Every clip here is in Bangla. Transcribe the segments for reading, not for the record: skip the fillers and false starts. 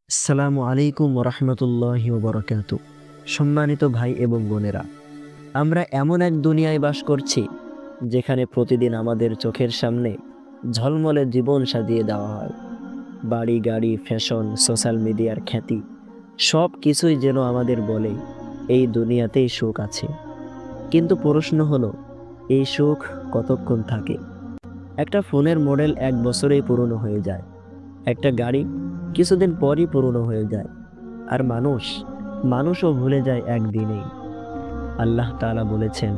আসসালামু আলাইকুম ওরহমতুল্লাহি ওবরাকাতু। সম্মানিত ভাই এবং বোনেরা, আমরা এমন এক দুনিয়ায় বাস করছি যেখানে প্রতিদিন আমাদের চোখের সামনে ঝলমলে জীবন সাজিয়ে দেওয়া হয়। বাড়ি গাড়ি, ফ্যাশন, সোশ্যাল মিডিয়ার খ্যাতি, সব কিছুই যেন আমাদের বলে এই দুনিয়াতেই সুখ আছে। কিন্তু প্রশ্ন হলো, এই সুখ কতক্ষণ থাকে? একটা ফোনের মডেল 1 বছরেই পুরনো হয়ে যায়, একটা গাড়ি কিছুদিন পরই পুরনো হয়ে যায়, আর মানুষও ভুলে যায় একদিনেই। আল্লাহ তাআলা বলেছেন,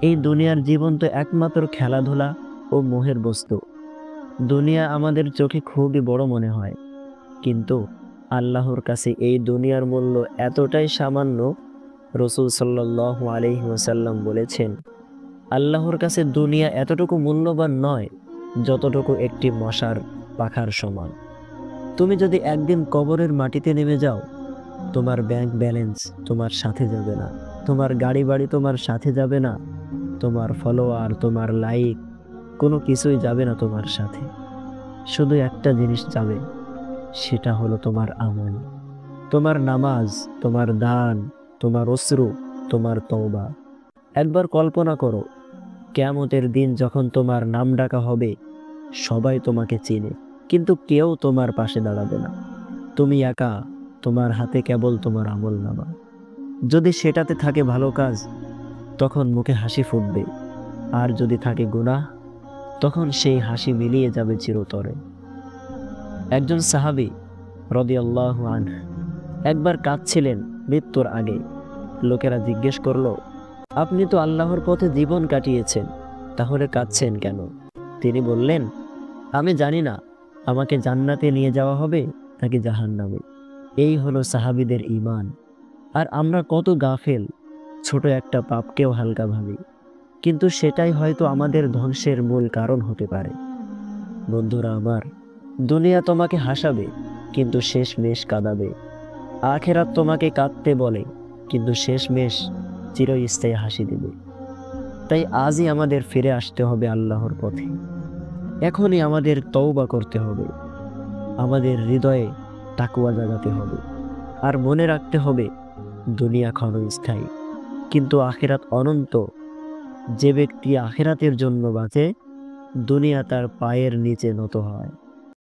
এই দুনিয়ার জীবন তো একমাত্র খেলাধুলা ও মোহের বস্তু। দুনিয়া আমাদের চোখে খুবই বড় মনে হয়, কিন্তু আল্লাহর কাছে এই দুনিয়ার মূল্য এতটাই সামান্য। রসূল সাল্লাল্লাহু আলাইহি ওয়াসাল্লাম বলেছেন, আল্লাহর কাছে দুনিয়া এতটুকু মূল্যবান নয় যতটুকু একটি মশার পাখার সমান। তুমি যদি একদিন কবরের মাটিতে নেমে যাও, তোমার ব্যাংক ব্যালেন্স তোমার সাথে যাবে না, তোমার গাড়ি বাড়ি তোমার সাথে যাবে না, তোমার ফলোয়ার, তোমার লাইক, কোনো কিছুই যাবে না তোমার সাথে। শুধু একটা জিনিস যাবে, সেটা হলো তোমার আমল, তোমার নামাজ, তোমার দান, তোমার অশ্রু, তোমার তওবা। একবার কল্পনা করো, কিয়ামতের দিন যখন তোমার নাম ডাকা হবে, সবাই তোমাকে চিনে, কিন্তু কেউ তোমার পাশে দাঁড়াবে না। তুমি একা, তোমার হাতে কেবল তোমার আমলনামা। যদি সেটাতে থাকে ভালো কাজ, তখন মুখে হাসি ফুটবে, আর যদি থাকে গুনাহ, তখন সেই হাসি মিলিয়ে যাবে চিরতরে। একজন সাহাবী রাদিয়াল্লাহু আনহু একবার কাঁদছিলেন মৃত্যুর আগে। লোকেরা জিজ্ঞেস করলো, আপনি তো আল্লাহর পথে জীবন কাটিয়েছেন, তাহলে কাঁদছেন কেন? তিনি বললেন, আমি জানি না আমাকে জান্নাতে নিয়ে যাওয়া হবে নাকি জাহান্নামে। এই হলো সাহাবীদের ঈমান। আর আমরা কত গাফেল, ছোট একটা পাপকেও হালকা ভাবি, কিন্তু সেটাই হয়তো আমাদের ধ্বংসের মূল কারণ হতে পারে। বন্ধুরা আমার, দুনিয়া তোমাকে হাসাবে, কিন্তু শেষমেশ কাঁদাবে। আখিরাত তোমাকে কাঁদতে বলে, কিন্তু শেষমেশ চিরস্থায়ী হাসি দেবে। তাই আজই আমাদের ফিরে আসতে হবে আল্লাহর পথে। এখনই আমাদের তওবা করতে হবে, আমাদের হৃদয়ে তাকওয়া জাগাতে হবে, আর মনে রাখতে হবে, দুনিয়া ক্ষণস্থায়ী, কিন্তু আখিরাত অনন্ত। যে ব্যক্তি আখিরাতের জন্য বাঁচে, দুনিয়া তার পায়ের নিচে নত হয়।